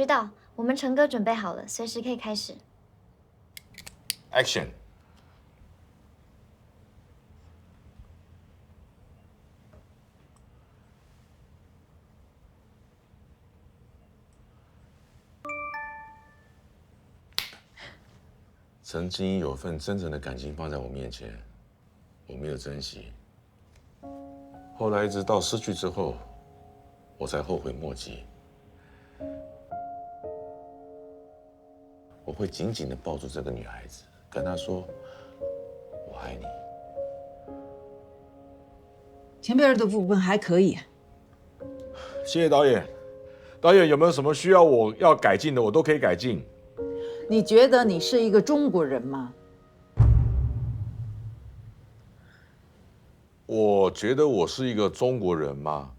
知道，我们陈哥准备好了，随时可以开始。Action！ 曾经有份真诚的感情放在我面前，我没有珍惜。后来一直到失去之后，我才后悔莫及。我会紧紧地抱住这个女孩子，跟她说：“我爱你。”前边的部分还可以。谢谢导演。导演有没有什么需要我要改进的，我都可以改进。你觉得你是一个中国人吗？我觉得我是一个中国人吗？